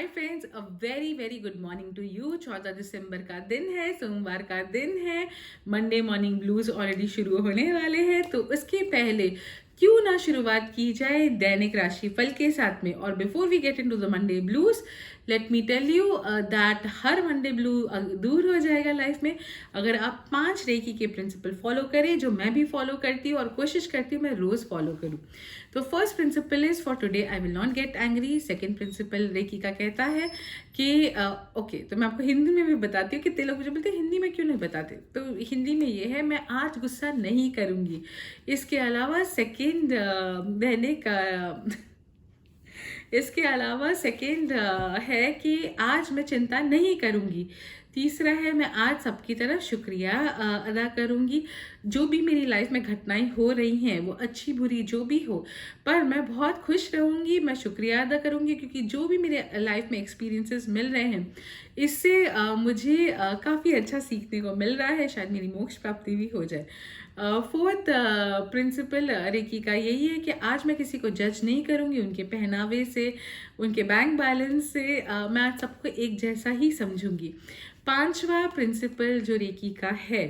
Hi friends, a very very good morning to you. 14 दिसंबर का दिन है, सोमवार का दिन है। मंडे मॉर्निंग ब्लूज ऑलरेडी शुरू होने वाले हैं, तो उसके पहले क्यों ना शुरुआत की जाए दैनिक राशि फल के साथ में। और before we get into the Monday blues, let me tell you that हर मंडे ब्लू दूर हो जाएगा लाइफ में अगर आप 5 रेकी के प्रिंसिपल फॉलो करें, जो मैं भी फॉलो करती हूँ और कोशिश करती हूँ मैं रोज फॉलो करूँ। तो first principle is for today I will not get angry. Second principle Reiki का कहता है कि ओके, तो मैं आपको हिंदी में भी बताती हूँ। कितने लोग मुझे बोलते हैं हिंदी में क्यों नहीं बताते, तो हिंदी में ये है, मैं आज गुस्सा नहीं करूँगी। इसके अलावा सेकेंड दैनिक इसके अलावा सेकेंड है कि आज मैं चिंता नहीं करूँगी। तीसरा है, मैं आज सबकी तरह शुक्रिया अदा करूँगी। जो भी मेरी लाइफ में घटनाएं हो रही हैं, वो अच्छी बुरी जो भी हो, पर मैं बहुत खुश रहूँगी, मैं शुक्रिया अदा करूँगी, क्योंकि जो भी मेरे लाइफ में एक्सपीरियंसेस मिल रहे हैं, इससे मुझे काफ़ी अच्छा सीखने को मिल रहा है। शायद मेरी मोक्ष प्राप्ति भी हो जाए। फोर्थ प्रिंसिपल रेकी का यही है कि आज मैं किसी को जज नहीं करूँगी उनके पहनावे से, उनके बैंक बैलेंस से। मैं आज सबको एक जैसा ही समझूंगी। पांचवा प्रिंसिपल जो रेकी का है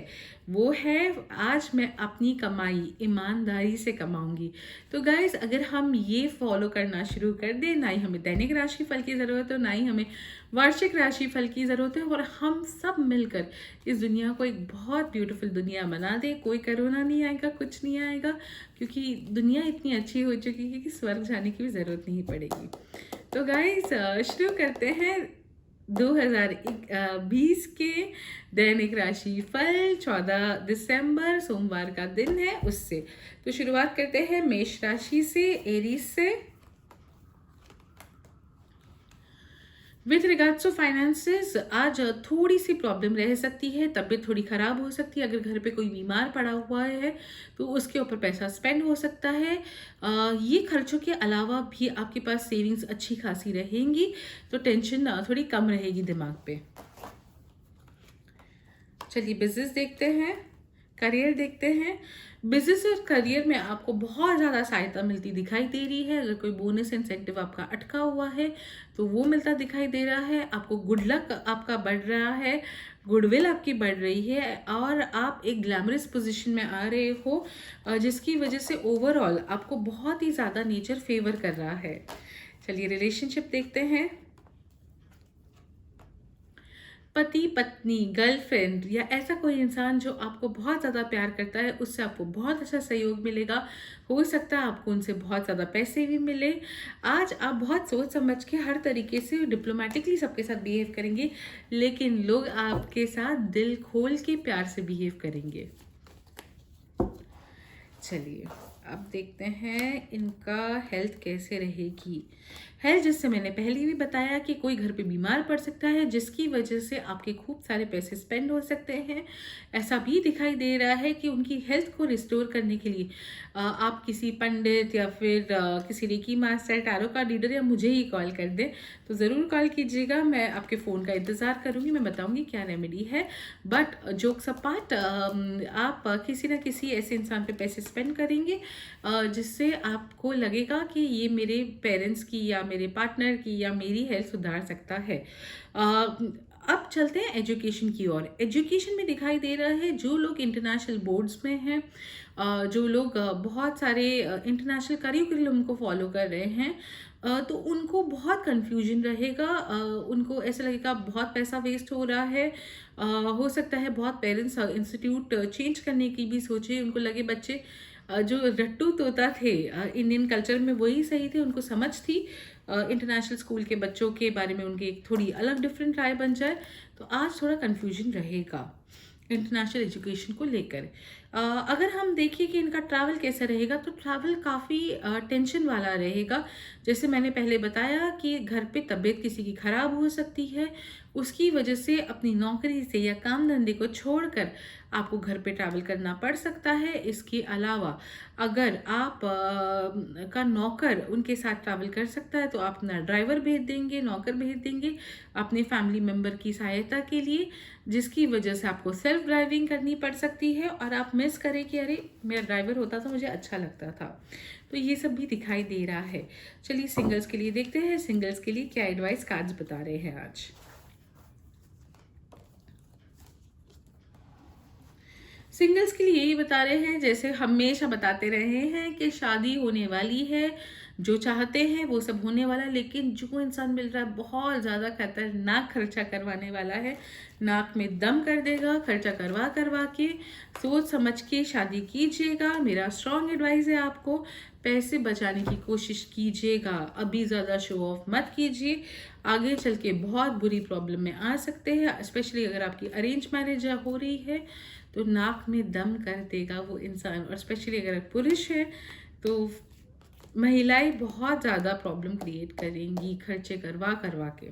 वो है, आज मैं अपनी कमाई ईमानदारी से कमाऊंगी। तो गाइस, अगर हम ये फॉलो करना शुरू कर दें, ना ही हमें दैनिक राशि फल की ज़रूरत हो, ना ही हमें वार्षिक राशि फल की ज़रूरत है, और हम सब मिलकर इस दुनिया को एक बहुत ब्यूटीफुल दुनिया बना दे। कोई कोरोना नहीं आएगा, कुछ नहीं आएगा, क्योंकि दुनिया इतनी अच्छी हो चुकी है कि स्वर्ग जाने की भी ज़रूरत नहीं पड़ेगी। तो गाइस, शुरू करते हैं 2020 के दैनिक राशि फल। 14 दिसंबर सोमवार का दिन है उससे। तो शुरुआत करते हैं मेष राशि से, एरीज से। विथ रिगार्ड्स टू फाइनेंसेस, आज थोड़ी सी प्रॉब्लम रह सकती है, तबीयत थोड़ी खराब हो सकती है। अगर घर पे कोई बीमार पड़ा हुआ है तो उसके ऊपर पैसा स्पेंड हो सकता है। ये खर्चों के अलावा भी आपके पास सेविंग्स अच्छी खासी रहेंगी, तो टेंशन थोड़ी कम रहेगी दिमाग पे। चलिए बिजनेस देखते हैं, करियर देखते हैं। बिजनेस और करियर में आपको बहुत ज़्यादा सहायता मिलती दिखाई दे रही है। अगर कोई बोनस इंसेंटिव आपका अटका हुआ है तो वो मिलता दिखाई दे रहा है। आपको गुड लक आपका बढ़ रहा है, गुडविल आपकी बढ़ रही है, और आप एक ग्लैमरस पोजीशन में आ रहे हो, जिसकी वजह से ओवरऑल आपको बहुत ही ज़्यादा नेचर फेवर कर रहा है। चलिए रिलेशनशिप देखते हैं। पति पत्नी, गर्लफ्रेंड या ऐसा कोई इंसान जो आपको बहुत ज़्यादा प्यार करता है, उससे आपको बहुत अच्छा सहयोग मिलेगा। हो सकता है आपको उनसे बहुत ज़्यादा पैसे भी मिले। आज आप बहुत सोच समझ के हर तरीके से डिप्लोमेटिकली सबके साथ बिहेव करेंगे, लेकिन लोग आपके साथ दिल खोल के प्यार से बिहेव करेंगे। चलिए अब देखते हैं इनका हेल्थ कैसे रहेगी। हेल्थ, जिससे मैंने पहले भी बताया कि कोई घर पे बीमार पड़ सकता है, जिसकी वजह से आपके खूब सारे पैसे स्पेंड हो सकते हैं। ऐसा भी दिखाई दे रहा है कि उनकी हेल्थ को रिस्टोर करने के लिए आप किसी पंडित या फिर किसी रेकी मास्टर, टैरो का रीडर या मुझे ही कॉल कर दें, तो ज़रूर कॉल कीजिएगा। मैं आपके फ़ोन का इंतज़ार करूँगी, मैं बताऊँगी क्या रेमेडी है। बट जोक्स अपार्ट, आप किसी ना किसी ऐसे इंसान पे पैसे स्पेंड करेंगे जिससे आपको लगेगा कि ये मेरे पेरेंट्स की या मेरे पार्टनर की या मेरी हेल्थ सुधार सकता है। अब चलते हैं एजुकेशन की ओर। एजुकेशन में दिखाई दे रहा है, जो लोग इंटरनेशनल बोर्ड्स में हैं, जो लोग बहुत सारे इंटरनेशनल करिकुलम को फॉलो कर रहे हैं, तो उनको बहुत कंफ्यूजन रहेगा। उनको ऐसा लगेगा बहुत पैसा वेस्ट हो रहा है। हो सकता है बहुत पेरेंट्स इंस्टीट्यूट चेंज करने की भी सोचे। उनको लगे बच्चे जो रट्टू तोता थे इंडियन कल्चर में, वही सही थे। उनको समझ थी इंटरनेशनल स्कूल के बच्चों के बारे में, उनकी एक थोड़ी अलग डिफरेंट राय बन जाए। तो आज थोड़ा कन्फ्यूजन रहेगा इंटरनेशनल एजुकेशन को लेकर। अगर हम देखिए कि इनका ट्रैवल कैसा रहेगा, तो ट्रैवल काफ़ी टेंशन वाला रहेगा। जैसे मैंने पहले बताया कि घर पे तबीयत किसी की ख़राब हो सकती है, उसकी वजह से अपनी नौकरी से या काम धंधे को छोड़कर आपको घर पे ट्रैवल करना पड़ सकता है। इसके अलावा अगर आप का नौकर उनके साथ ट्रैवल कर सकता है, तो आप अपना ड्राइवर भेज देंगे, नौकर भेज देंगे अपने फैमिली मेम्बर की सहायता के लिए, जिसकी वजह से आपको सेल्फ ड्राइविंग करनी पड़ सकती है और आप मिस करें कि अरे मेरा ड्राइवर होता तो मुझे अच्छा लगता था। तो ये सब भी दिखाई दे रहा है। चलिए सिंगल्स के लिए देखते हैं, सिंगल्स के लिए क्या एडवाइस कार्ड्स बता रहे हैं आज। सिंगल्स के लिए यही बता रहे हैं, जैसे हमेशा बताते रहे हैं कि शादी होने वाली है, जो चाहते हैं वो सब होने वाला है, लेकिन जो इंसान मिल रहा है बहुत ज़्यादा खतरनाक खर्चा करवाने वाला है, नाक में दम कर देगा खर्चा करवा करवा के। सोच समझ के शादी कीजिएगा, मेरा स्ट्रॉन्ग एडवाइस है आपको। पैसे बचाने की कोशिश कीजिएगा, अभी ज़्यादा शो ऑफ मत कीजिए, आगे चल के बहुत बुरी प्रॉब्लम में आ सकते हैं। स्पेशली अगर आपकी अरेंज मैरिज हो रही है तो नाक में दम कर देगा वो इंसान, और स्पेशली अगर पुरुष है तो महिलाएं बहुत ज़्यादा प्रॉब्लम क्रिएट करेंगी खर्चे करवा करवा के।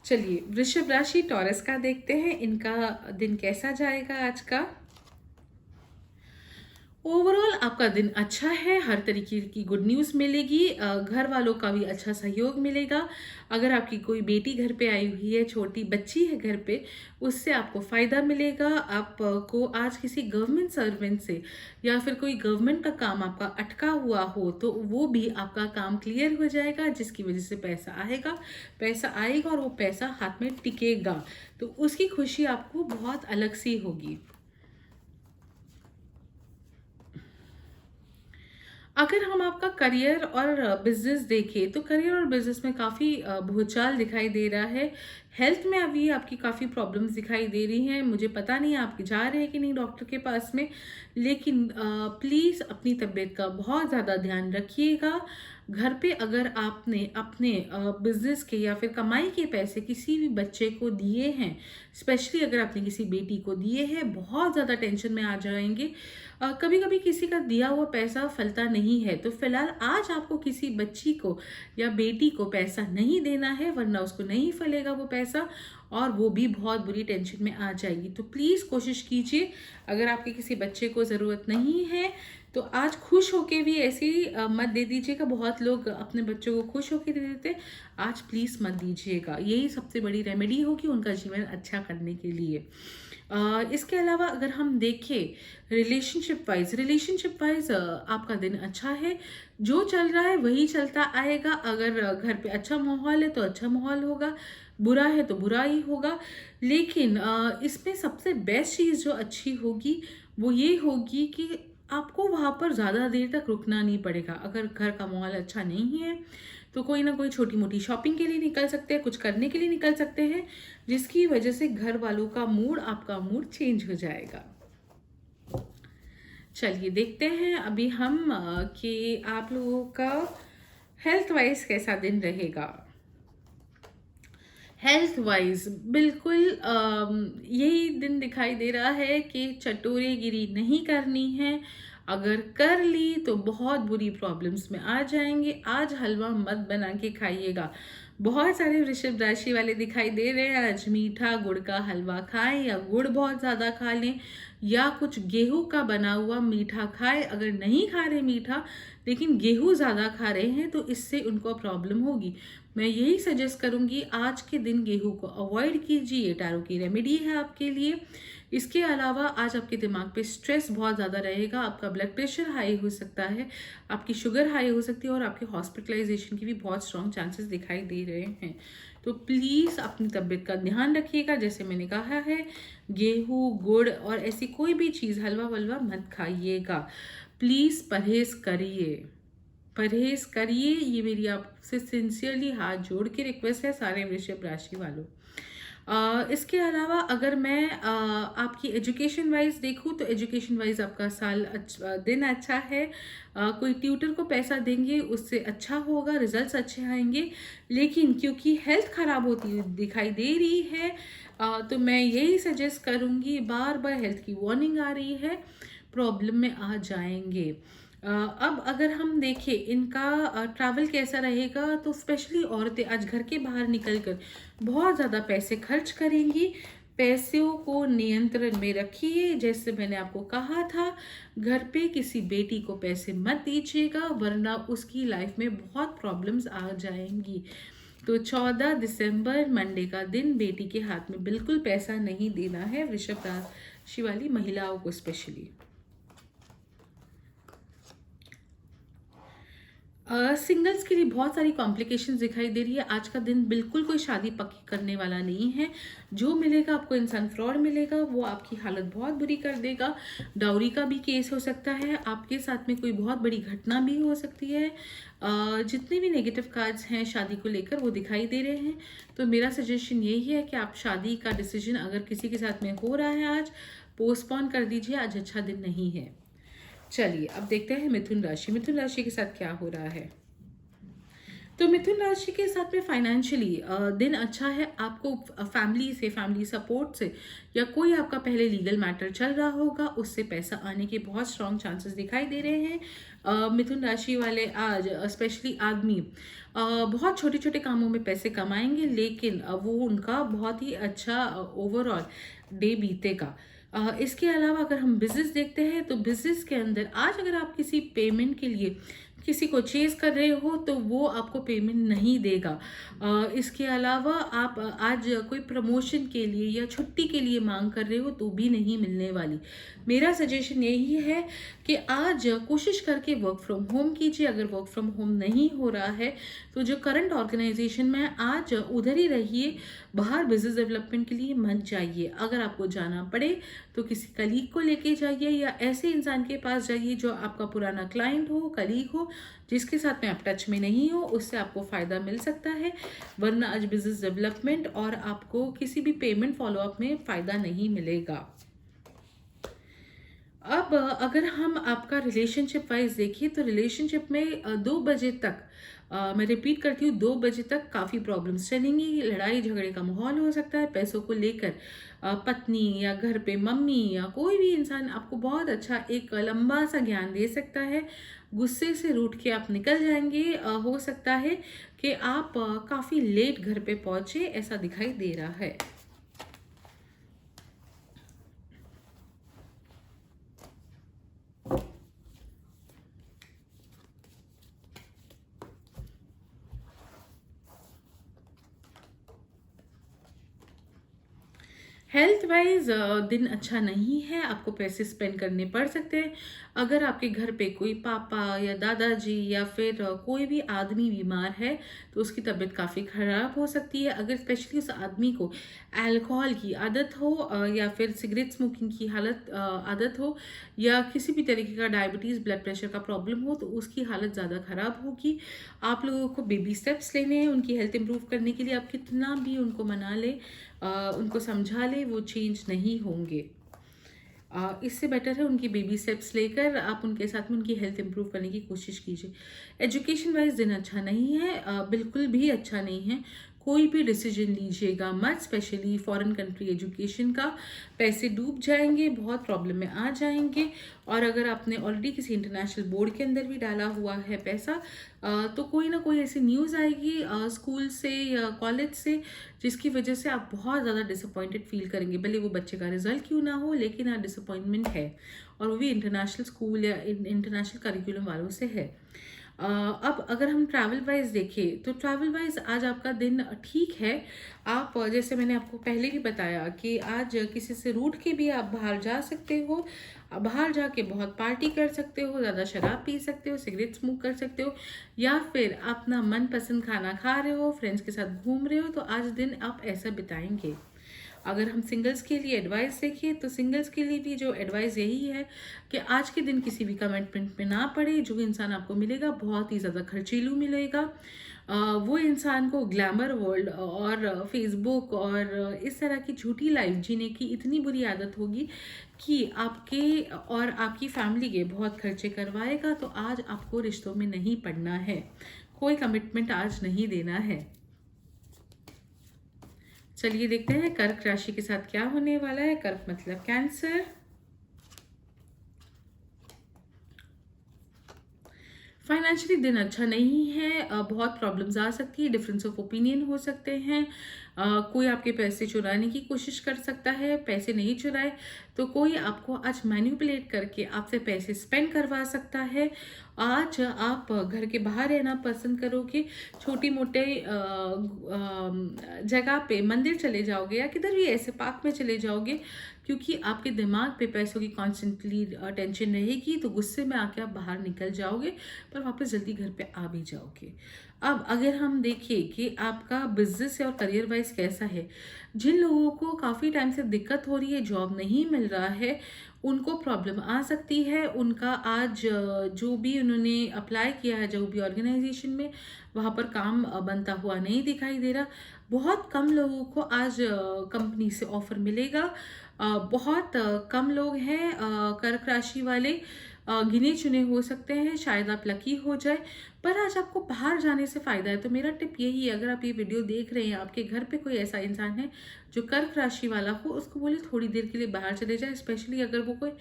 चलिए वृषभ राशि टॉरस का देखते हैं, इनका दिन कैसा जाएगा आज का। ओवरऑल आपका दिन अच्छा है, हर तरीके की गुड न्यूज़ मिलेगी, घर वालों का भी अच्छा सहयोग मिलेगा। अगर आपकी कोई बेटी घर पे आई हुई है, छोटी बच्ची है घर पे, उससे आपको फ़ायदा मिलेगा। आपको आज किसी गवर्नमेंट सर्वेंट से या फिर कोई गवर्नमेंट का काम आपका अटका हुआ हो तो वो भी आपका काम क्लियर हो जाएगा, जिसकी वजह से पैसा आएगा, पैसा आएगा और वो पैसा हाथ में टिकेगा, तो उसकी खुशी आपको बहुत अलग सी होगी। अगर हम आपका करियर और बिजनेस देखें तो करियर और बिजनेस में काफ़ी भूचाल दिखाई दे रहा है। हेल्थ में अभी आपकी काफ़ी प्रॉब्लम्स दिखाई दे रही हैं, मुझे पता नहीं आप जा रहे हैं कि नहीं डॉक्टर के पास में, लेकिन प्लीज़ अपनी तबीयत का बहुत ज़्यादा ध्यान रखिएगा। घर पे अगर आपने अपने बिजनेस के या फिर कमाई के पैसे किसी भी बच्चे को दिए हैं, स्पेशली अगर आपने किसी बेटी को दिए हैं, बहुत ज़्यादा टेंशन में आ जाएंगे। कभी कभी किसी का दिया हुआ पैसा फलता नहीं है, तो फिलहाल आज आपको किसी बच्ची को या बेटी को पैसा नहीं देना है, वरना उसको नहीं फलेगा वो पैसा और वो भी बहुत बुरी टेंशन में आ जाएगी। तो प्लीज़ कोशिश कीजिए, अगर आपके किसी बच्चे को ज़रूरत नहीं है तो आज खुश होके भी ऐसे ही मत दे दीजिएगा। बहुत लोग अपने बच्चों को खुश होके दे देते, आज प्लीज़ मत दीजिएगा। यही सबसे बड़ी रेमेडी होगी उनका जीवन अच्छा करने के लिए। इसके अलावा अगर हम देखें रिलेशनशिप वाइज आपका दिन अच्छा है, जो चल रहा है वही चलता आएगा। अगर घर पे अच्छा माहौल है तो अच्छा माहौल होगा, बुरा है तो बुरा ही होगा। लेकिन इसमें सबसे बेस्ट चीज़ जो अच्छी होगी वो ये होगी कि आपको वहाँ पर ज़्यादा देर तक रुकना नहीं पड़ेगा। अगर घर का माहौल अच्छा नहीं है तो कोई ना कोई छोटी मोटी शॉपिंग के लिए निकल सकते हैं, कुछ करने के लिए निकल सकते हैं, जिसकी वजह से घर वालों का मूड, आपका मूड चेंज हो जाएगा। चलिए देखते हैं अभी हम कि आप लोगों का हेल्थ वाइज कैसा दिन रहेगा। हेल्थ वाइज बिल्कुल यही दिन दिखाई दे रहा है कि चटोरेगिरी नहीं करनी है, अगर कर ली तो बहुत बुरी प्रॉब्लम्स में आ जाएंगे। आज हलवा मत बना के खाइएगा। बहुत सारे वृषभ राशि वाले दिखाई दे रहे हैं, आज मीठा गुड़ का हलवा खाएं या गुड़ बहुत ज़्यादा खा लें या कुछ गेहूं का बना हुआ मीठा खाएं। अगर नहीं खा रहे मीठा लेकिन गेहूं ज़्यादा खा रहे हैं तो इससे उनको प्रॉब्लम होगी। मैं यही सजेस्ट करूंगी आज के दिन गेहूं को अवॉइड कीजिए, ये टैरो की रेमेडी है आपके लिए। इसके अलावा आज आपके दिमाग पे स्ट्रेस बहुत ज़्यादा रहेगा, आपका ब्लड प्रेशर हाई हो सकता है, आपकी शुगर हाई हो सकती है और आपके हॉस्पिटलाइजेशन की भी बहुत स्ट्रॉन्ग चांसेस दिखाई दे रहे हैं। तो प्लीज़ अपनी तबीयत का ध्यान रखिएगा। जैसे मैंने कहा है, गेहूँ गुड़ और ऐसी कोई भी चीज़ हलवा वलवा मत खाइएगा। प्लीज़ परहेज़ करिए, परहेज़ करिए, ये मेरी आपसे सिंसियरली हाथ जोड़ के रिक्वेस्ट है सारे वृषभ राशि वालों। इसके अलावा अगर मैं आपकी एजुकेशन वाइज देखूँ तो एजुकेशन वाइज आपका दिन अच्छा है। कोई ट्यूटर को पैसा देंगे उससे अच्छा होगा, रिजल्ट्स अच्छे आएंगे। लेकिन क्योंकि हेल्थ खराब होती हुई दिखाई दे रही है तो मैं यही सजेस्ट करूँगी, बार बार हेल्थ की वार्निंग आ रही है, प्रॉब्लम में आ जाएंगे। अब अगर हम देखें इनका ट्रैवल कैसा रहेगा, तो स्पेशली औरतें आज घर के बाहर निकलकर बहुत ज़्यादा पैसे खर्च करेंगी। पैसों को नियंत्रण में रखिए। जैसे मैंने आपको कहा था, घर पे किसी बेटी को पैसे मत दीजिएगा, वरना उसकी लाइफ में बहुत प्रॉब्लम्स आ जाएंगी। तो 14 दिसंबर मंडे का दिन बेटी के हाथ में बिल्कुल पैसा नहीं देना है वृषभ राशि वाली महिलाओं को स्पेशली। सिंगल्स के लिए बहुत सारी कॉम्प्लिकेशंस दिखाई दे रही है। आज का दिन बिल्कुल कोई शादी पक्की करने वाला नहीं है। जो मिलेगा आपको इंसान फ्रॉड मिलेगा, वो आपकी हालत बहुत बुरी कर देगा। डाउरी का भी केस हो सकता है, आपके साथ में कोई बहुत बड़ी घटना भी हो सकती है। जितने भी नेगेटिव कार्ड्स हैं शादी को लेकर वो दिखाई दे रहे हैं। तो मेरा सजेशन यही है कि आप शादी का डिसीजन अगर किसी के साथ में हो रहा है आज, पोस्टपोन कर दीजिए, आज अच्छा दिन नहीं है। चलिए अब देखते हैं मिथुन राशि। मिथुन राशि के साथ क्या हो रहा है। तो मिथुन राशि के साथ में फाइनेंशियली दिन अच्छा है। आपको फैमिली से, फैमिली सपोर्ट से, या कोई आपका पहले लीगल मैटर चल रहा होगा उससे पैसा आने के बहुत स्ट्रॉन्ग चांसेस दिखाई दे रहे हैं। मिथुन राशि वाले आज स्पेशली आदमी बहुत छोटे छोटे कामों में पैसे कमाएंगे, लेकिन वो उनका बहुत ही अच्छा ओवरऑल डे बीतेगा। इसके अलावा अगर हम बिजनेस देखते हैं तो बिजनेस के अंदर आज अगर आप किसी पेमेंट के लिए किसी को चेज कर रहे हो तो वो आपको पेमेंट नहीं देगा। इसके अलावा आप आज कोई प्रमोशन के लिए या छुट्टी के लिए मांग कर रहे हो तो भी नहीं मिलने वाली। मेरा सजेशन यही है कि आज कोशिश करके वर्क फ्रॉम होम कीजिए। अगर वर्क फ्रॉम होम नहीं हो रहा है तो जो करंट ऑर्गेनाइजेशन में आज उधर ही रहिए, बाहर बिजनेस डेवलपमेंट के लिए मत जाइए। अगर आपको जाना पड़े तो किसी कलीग को लेके जाइए या ऐसे इंसान के पास जाइए जो आपका पुराना क्लाइंट हो, कलीग हो, जिसके साथ में आप टच में नहीं हो, उससे आपको फ़ायदा मिल सकता है। वरना आज बिजनेस डेवलपमेंट और आपको किसी भी पेमेंट फॉलोअप में फ़ायदा नहीं मिलेगा। अब अगर हम आपका रिलेशनशिप वाइज देखिए तो रिलेशनशिप में 2 बजे तक, मैं रिपीट करती हूँ, 2 बजे तक काफ़ी प्रॉब्लम्स चलेंगी। लड़ाई झगड़े का माहौल हो सकता है पैसों को लेकर। पत्नी या घर पे मम्मी या कोई भी इंसान आपको बहुत अच्छा एक लंबा सा ज्ञान दे सकता है। गुस्से से रूठ के आप निकल जाएंगे। हो सकता है कि आप काफ़ी लेट घर पे पहुँचे, ऐसा दिखाई दे रहा है। हेल्थ वाइज दिन अच्छा नहीं है, आपको पैसे स्पेंड करने पड़ सकते हैं। अगर आपके घर पे कोई पापा या दादाजी या फिर कोई भी आदमी बीमार है तो उसकी तबीयत काफ़ी ख़राब हो सकती है। अगर स्पेशली उस आदमी को अल्कोहल की आदत हो या फिर सिगरेट स्मोकिंग की आदत हो या किसी भी तरीके का डायबिटीज़, ब्लड प्रेशर का प्रॉब्लम हो तो उसकी हालत ज़्यादा ख़राब होगी। आप लोगों को बेबी स्टेप्स लेने हैं उनकी हेल्थ इंप्रूव करने के लिए। आप कितना भी उनको मना ले, उनको समझा ले, वो चेंज नहीं होंगे। इससे बेटर है उनकी बेबी स्टेप्स लेकर आप उनके साथ में उनकी हेल्थ इंप्रूव करने की कोशिश कीजिए। एजुकेशन वाइज दिन अच्छा नहीं है, बिल्कुल भी अच्छा नहीं है। कोई भी डिसीजन लीजिएगा मत, स्पेशली फॉरेन कंट्री एजुकेशन का। पैसे डूब जाएंगे, बहुत प्रॉब्लम में आ जाएंगे। और अगर आपने ऑलरेडी किसी इंटरनेशनल बोर्ड के अंदर भी डाला हुआ है पैसा, तो कोई ना कोई ऐसी न्यूज़ आएगी स्कूल से या कॉलेज से जिसकी वजह से आप बहुत ज़्यादा डिसअपॉइंटेड फील करेंगे। भले वो बच्चे का रिजल्ट क्यों ना हो, लेकिन हाँ डिसअपॉइंटमेंट है, और वो भी इंटरनेशनल स्कूल या इंटरनेशनल करिकुलम वालों से है। अब अगर हम ट्रैवल वाइज देखें तो ट्रैवल वाइज आज आपका दिन ठीक है। आप जैसे मैंने आपको पहले भी बताया कि आज किसी से रूठ के भी आप बाहर जा सकते हो। बाहर जाके बहुत पार्टी कर सकते हो, ज़्यादा शराब पी सकते हो, सिगरेट स्मोक कर सकते हो, या फिर अपना मनपसंद खाना खा रहे हो, फ्रेंड्स के साथ घूम रहे हो, तो आज दिन आप ऐसा बिताएंगे। अगर हम सिंगल्स के लिए एडवाइस देखें तो सिंगल्स के लिए भी जो एडवाइस यही है कि आज के दिन किसी भी कमिटमेंट में ना पड़े। जो इंसान आपको मिलेगा बहुत ही ज़्यादा खर्चीलू मिलेगा। वो इंसान को ग्लैमर वर्ल्ड और फेसबुक और इस तरह की झूठी लाइफ जीने की इतनी बुरी आदत होगी कि आपके और आपकी फैमिली के बहुत खर्चे करवाएगा। तो आज आपको रिश्तों में नहीं पड़ना है, कोई कमिटमेंट आज नहीं देना है। चलिए देखते हैं कर्क राशि के साथ क्या होने वाला है। कर्क मतलब कैंसर। फाइनेंशियली दिन अच्छा नहीं है, बहुत प्रॉब्लम्स आ सकती है, डिफरेंस ऑफ ओपिनियन हो सकते हैं। कोई आपके पैसे चुराने की कोशिश कर सकता है, पैसे नहीं चुराए तो कोई आपको आज मैनिपुलेट करके आपसे पैसे स्पेंड करवा सकता है। आज आप घर के बाहर रहना पसंद करोगे, छोटी मोटे जगह पे मंदिर चले जाओगे या किधर भी ऐसे पार्क में चले जाओगे, क्योंकि आपके दिमाग पे पैसों की कॉन्स्टेंटली टेंशन रहेगी, तो गुस्से में आके आप बाहर निकल जाओगे, पर वापस जल्दी घर पे आ भी जाओगे। अब अगर हम देखें कि आपका बिजनेस और करियर वाइज कैसा है, जिन लोगों को काफ़ी टाइम से दिक्कत हो रही है, जॉब नहीं मिल रहा है, उनको प्रॉब्लम आ सकती है। उनका आज जो भी उन्होंने अप्लाई किया है, जो भी ऑर्गेनाइजेशन में, वहाँ पर काम बनता हुआ नहीं दिखाई दे रहा। बहुत कम लोगों को आज कंपनी से ऑफर मिलेगा। बहुत कम लोग हैं कर्क राशि वाले, गिने चुने हो सकते हैं, शायद आप लकी हो जाए, पर आज आपको बाहर जाने से फ़ायदा है। तो मेरा टिप यही है, अगर आप ये वीडियो देख रहे हैं, आपके घर पे कोई ऐसा इंसान है जो कर्क राशि वाला हो, उसको बोले थोड़ी देर के लिए बाहर चले जाए, स्पेशली अगर वो कोई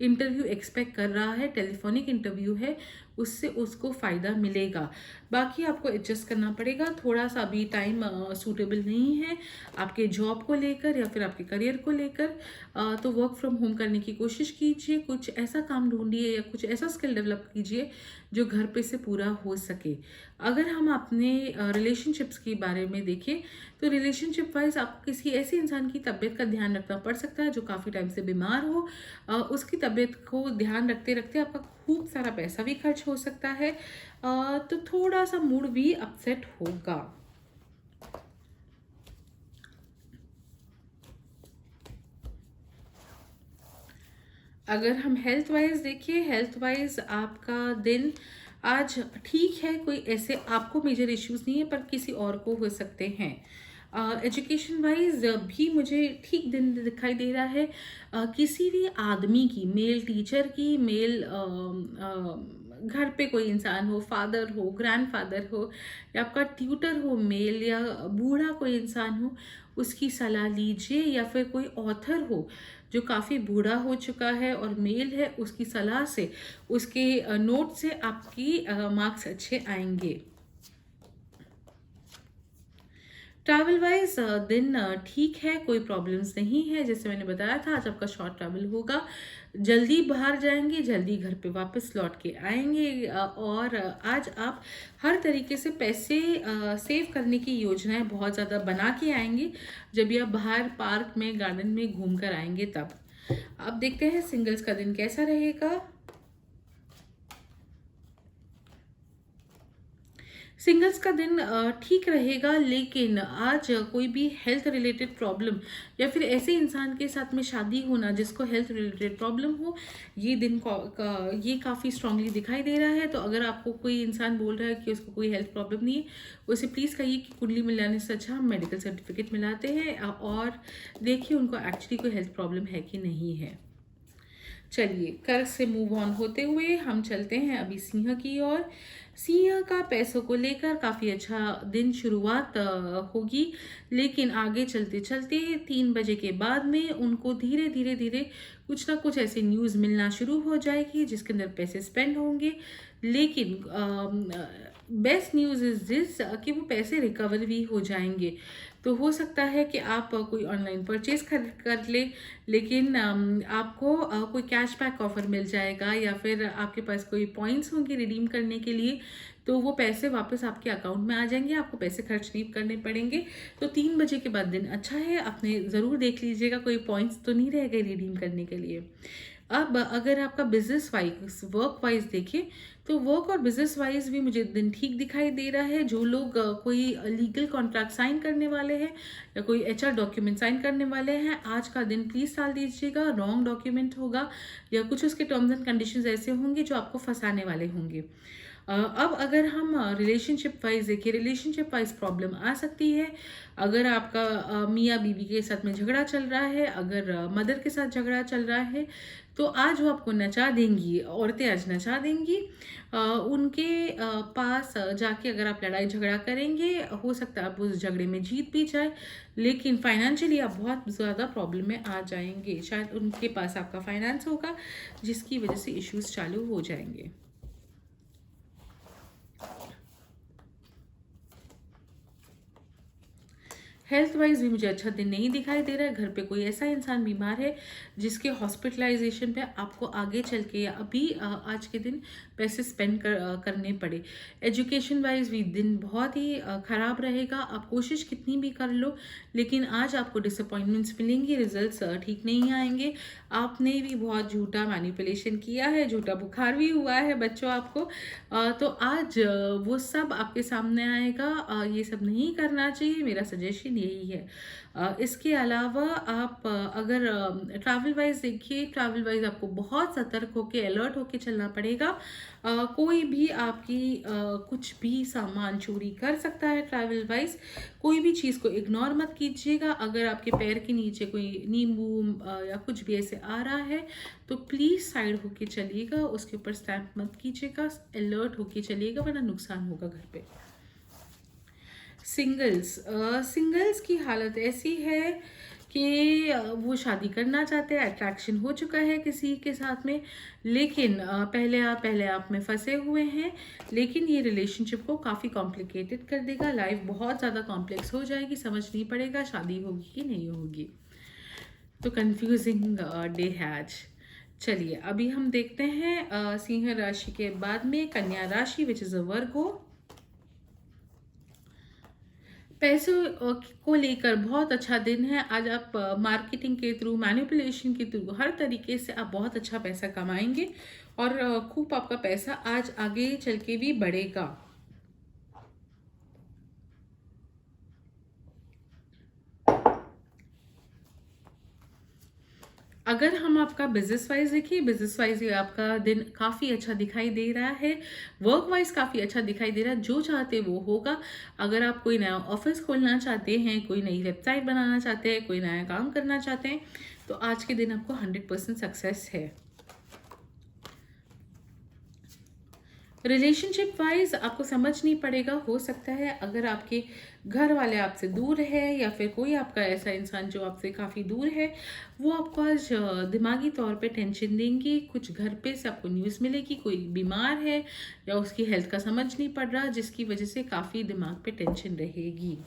इंटरव्यू एक्सपेक्ट कर रहा है, टेलीफोनिक इंटरव्यू है, उससे उसको फ़ायदा मिलेगा। बाकी आपको एडजस्ट करना पड़ेगा, थोड़ा सा अभी टाइम सूटेबल नहीं है आपके जॉब को लेकर या फिर आपके करियर को लेकर। तो वर्क फ्रॉम होम करने की कोशिश कीजिए, कुछ ऐसा काम ढूंढिए या कुछ ऐसा स्किल डेवलप कीजिए जो घर पे से पूरा हो सके। अगर हम अपने रिलेशनशिप्स के बारे में देखें, तो रिलेशनशिप वाइज आपको किसी ऐसे इंसान की तबीयत का ध्यान रखना पड़ सकता है जो काफ़ी टाइम से बीमार हो। उसकी तबीयत को ध्यान रखते रखते आपका खूब सारा पैसा भी खर्च हो सकता है, तो थोड़ा सा मूड भी अपसेट होगा। अगर हम हेल्थ वाइज देखिए, हेल्थ वाइज आपका दिन आज ठीक है, कोई ऐसे आपको मेजर इश्यूज नहीं है, पर किसी और को हो सकते हैं। एजुकेशन वाइज भी मुझे ठीक दिन दिखाई दे रहा है। किसी भी आदमी की, मेल टीचर की, मेल घर पे कोई इंसान हो, फादर हो, ग्रैंडफादर हो, या आपका ट्यूटर हो मेल, या बूढ़ा कोई इंसान हो, उसकी सलाह लीजिए। या फिर कोई ऑथर हो जो काफ़ी बूढ़ा हो चुका है और मेल है, उसकी सलाह से, उसके नोट से आपकी मार्क्स अच्छे आएंगे। ट्रैवल वाइज दिन ठीक है, कोई प्रॉब्लम्स नहीं है। जैसे मैंने बताया था, आज आपका शॉर्ट ट्रैवल होगा, जल्दी बाहर जाएंगे, जल्दी घर पे वापस लौट के आएंगे। और आज आप हर तरीके से पैसे सेव करने की योजनाएं बहुत ज़्यादा बना के आएंगे जब भी आप बाहर पार्क में, गार्डन में घूम कर आएंगे तब। अब देखते हैं सिंगल्स का दिन कैसा रहेगा। सिंगल्स का दिन ठीक रहेगा, लेकिन आज कोई भी हेल्थ रिलेटेड प्रॉब्लम या फिर ऐसे इंसान के साथ में शादी होना जिसको हेल्थ रिलेटेड प्रॉब्लम हो, ये दिन ये काफ़ी स्ट्रांगली दिखाई दे रहा है। तो अगर आपको कोई इंसान बोल रहा है कि उसको कोई हेल्थ प्रॉब्लम नहीं है, उसे प्लीज़ कहिए कि कुंडली मिलाने से अच्छा हम मेडिकल सर्टिफिकेट मिलाते हैं और देखिए उनको एक्चुअली कोई हेल्थ प्रॉब्लम है कि नहीं है। चलिए, कर्क से मूव ऑन होते हुए हम चलते हैं अभी सिंह की ओर। सिंह का पैसों को लेकर काफ़ी अच्छा दिन शुरुआत होगी, लेकिन आगे चलते चलते 3 बजे के बाद में उनको धीरे धीरे धीरे कुछ ना कुछ ऐसी न्यूज़ मिलना शुरू हो जाएगी जिसके अंदर पैसे स्पेंड होंगे। लेकिन बेस्ट न्यूज़ इज़ दिस कि वो पैसे रिकवर भी हो जाएंगे। तो हो सकता है कि आप कोई ऑनलाइन परचेज कर ले, लेकिन आपको कोई कैशबैक ऑफर मिल जाएगा, या फिर आपके पास कोई पॉइंट्स होंगे रिडीम करने के लिए, तो वो पैसे वापस आपके अकाउंट में आ जाएंगे, आपको पैसे खर्च नहीं करने पड़ेंगे। तो 3 बजे के बाद दिन अच्छा है, आपने ज़रूर देख लीजिएगा कोई पॉइंट्स तो नहीं रह गए रिडीम करने के लिए। अब अगर आपका बिजनेस वाइज, वर्क वाइज देखें, तो वर्क और बिजनेस वाइज भी मुझे दिन ठीक दिखाई दे रहा है। जो लोग कोई लीगल कॉन्ट्रैक्ट साइन करने वाले हैं या कोई एचआर डॉक्यूमेंट साइन करने वाले हैं, आज का दिन प्लीज टाल दीजिएगा। रॉन्ग डॉक्यूमेंट होगा या कुछ उसके टर्म्स एंड कंडीशंस ऐसे होंगे जो आपको फंसाने वाले होंगे। अब अगर हम रिलेशनशिप वाइज देखिए, रिलेशनशिप वाइज प्रॉब्लम आ सकती है। अगर आपका मियाँ बीवी के साथ में झगड़ा चल रहा है, अगर मदर के साथ झगड़ा चल रहा है, तो आज वो आपको नचा देंगी, औरतें आज नचा देंगी। उनके पास जाके अगर आप लड़ाई झगड़ा करेंगे, हो सकता है आप उस झगड़े में जीत भी जाए, लेकिन फाइनेंशियली आप बहुत ज़्यादा प्रॉब्लम में आ जाएंगे। शायद उनके पास आपका फाइनेंस होगा जिसकी वजह से इश्यूज चालू हो जाएंगे। हेल्थ वाइज भी मुझे अच्छा दिन नहीं दिखाई दे रहा है। घर पे कोई ऐसा इंसान बीमार है जिसके हॉस्पिटलाइजेशन पे आपको आगे चल के या अभी आज के दिन पैसे स्पेंड करने पड़े। एजुकेशन वाइज भी दिन बहुत ही ख़राब रहेगा। आप कोशिश कितनी भी कर लो, लेकिन आज आपको डिसअपॉइंटमेंट्स मिलेंगी, रिजल्ट्स ठीक नहीं आएंगे। आपने भी बहुत झूठा मैनिपुलेशन किया है, झूठा बुखार भी हुआ है बच्चों आपको, तो आज वो सब आपके सामने आएगा। ये सब नहीं करना चाहिए, मेरा सजेशन यही है। इसके अलावा आप अगर ट्रैवल वाइज देखिए, ट्रैवल वाइज आपको बहुत सतर्क होकर अलर्ट होकर चलना पड़ेगा। कोई भी आपकी कुछ भी सामान चोरी कर सकता है। ट्रैवल वाइज कोई भी चीज़ को इग्नोर मत कीजिएगा। अगर आपके पैर के नीचे कोई नींबू या कुछ भी ऐसे आ रहा है तो प्लीज़ साइड होके चलिएगा, उसके ऊपर स्टैंप मत कीजिएगा, अलर्ट होके चलिएगा, वरना नुकसान होगा घर पे। सिंगल्स की हालत ऐसी है कि वो शादी करना चाहते हैं, अट्रैक्शन हो चुका है किसी के साथ में, लेकिन पहले आप में फंसे हुए हैं। लेकिन ये रिलेशनशिप को काफ़ी कॉम्प्लिकेटेड कर देगा, लाइफ बहुत ज़्यादा कॉम्प्लेक्स हो जाएगी, समझ नहीं पड़ेगा शादी होगी कि नहीं होगी। तो कंफ्यूजिंग डे है आज। चलिए अभी हम देखते हैं सिंह राशि के बाद में कन्या राशि विच इज़ अ वर्गो। पैसों को लेकर बहुत अच्छा दिन है आज। आप मार्केटिंग के थ्रू, मैनिपुलेशन के थ्रू, हर तरीके से आप बहुत अच्छा पैसा कमाएंगे और खूब आपका पैसा आज आगे चल के भी बढ़ेगा। अगर हम आपका बिजनेस वाइज देखिए, बिजनेस वाइज ये आपका दिन काफ़ी अच्छा दिखाई दे रहा है, वर्क वाइज काफ़ी अच्छा दिखाई दे रहा है। जो चाहते वो होगा। अगर आप कोई नया ऑफिस खोलना चाहते हैं, कोई नई वेबसाइट बनाना चाहते हैं, कोई नया काम करना चाहते हैं, तो आज के दिन आपको 100% सक्सेस है। रिलेशनशिप वाइज आपको समझ नहीं पड़ेगा, हो सकता है अगर आपके घर वाले आपसे दूर है या फिर कोई आपका ऐसा इंसान जो आपसे काफ़ी दूर है, वो आपको आज दिमागी तौर पे टेंशन देंगे। कुछ घर पे से आपको न्यूज़ मिलेगी कोई बीमार है या उसकी हेल्थ का समझ नहीं पड़ रहा, जिसकी वजह से काफ़ी दिमाग पे टेंशन रहेगी।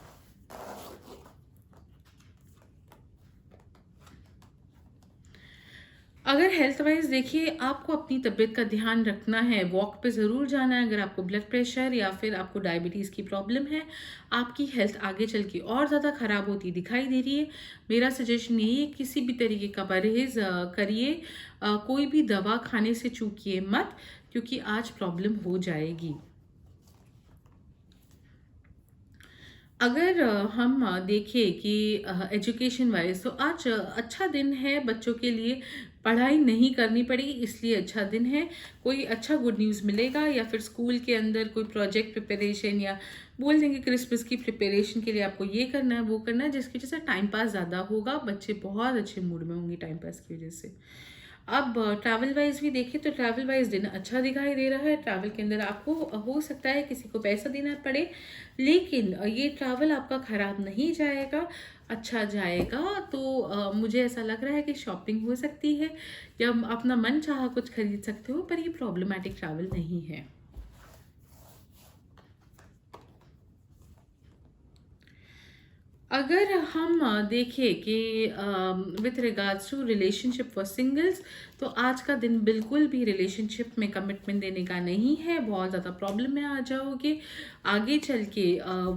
अगर हेल्थ वाइज देखिए, आपको अपनी तबीयत का ध्यान रखना है, वॉक पे ज़रूर जाना है। अगर आपको ब्लड प्रेशर या फिर आपको डायबिटीज़ की प्रॉब्लम है, आपकी हेल्थ आगे चल के और ज़्यादा ख़राब होती दिखाई दे रही है। मेरा सजेशन यही है, किसी भी तरीके का परहेज़ करिए, कोई भी दवा खाने से चूकिए मत, क्योंकि आज प्रॉब्लम हो जाएगी। अगर हम देखें कि एजुकेशन वाइज, तो आज अच्छा दिन है बच्चों के लिए। पढ़ाई नहीं करनी पड़ेगी, इसलिए अच्छा दिन है। कोई अच्छा गुड न्यूज़ मिलेगा या फिर स्कूल के अंदर कोई प्रोजेक्ट प्रिपरेशन, या बोल देंगे क्रिसमस की प्रिपरेशन के लिए आपको ये करना है वो करना है, जिसकी वजह से टाइम पास ज़्यादा होगा। बच्चे बहुत अच्छे मूड में होंगे टाइम पास की वजह से। अब ट्रैवल वाइज भी देखें तो ट्रैवल वाइज दिन अच्छा दिखाई दे रहा है। ट्रैवल के अंदर आपको हो सकता है किसी को पैसा देना पड़े, लेकिन ये ट्रैवल आपका ख़राब नहीं जाएगा, अच्छा जाएगा। तो मुझे ऐसा लग रहा है कि शॉपिंग हो सकती है या अपना मन चाहा कुछ खरीद सकते हो, पर ये प्रॉब्लमैटिक ट्रैवल नहीं है। अगर हम देखें कि with regards to relationship for singles, तो आज का दिन बिल्कुल भी रिलेशनशिप में कमिटमेंट देने का नहीं है। बहुत ज़्यादा प्रॉब्लम में आ जाओगे आगे चल के।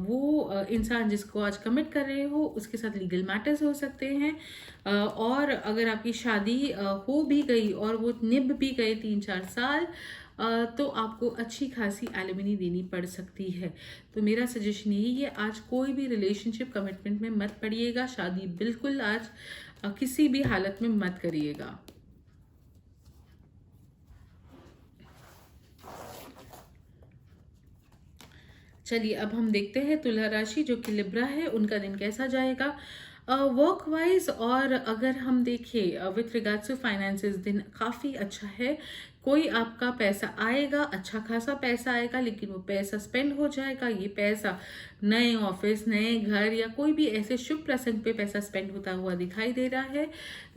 वो इंसान जिसको आज कमिट कर रहे हो उसके साथ लीगल मैटर्स हो सकते हैं, और अगर आपकी शादी हो भी गई और वो निभ भी गए 3-4 साल, तो आपको अच्छी खासी एलिमनी देनी पड़ सकती है। तो मेरा सजेशन यही है, आज कोई भी रिलेशनशिप कमिटमेंट में मत पड़िएगा। शादी बिल्कुल आज किसी भी हालत में मत करिएगा। चलिए अब हम देखते हैं तुला राशि जो कि लिब्रा है, उनका दिन कैसा जाएगा वर्क वाइज। और अगर हम देखें विथ रिगार्ड्स टू फाइनेंसेस, दिन काफ़ी अच्छा है। कोई आपका पैसा आएगा, अच्छा खासा पैसा आएगा, लेकिन वो पैसा स्पेंड हो जाएगा। ये पैसा नए ऑफिस, नए घर या कोई भी ऐसे शुभ प्रसंग पे पैसा स्पेंड होता हुआ दिखाई दे रहा है,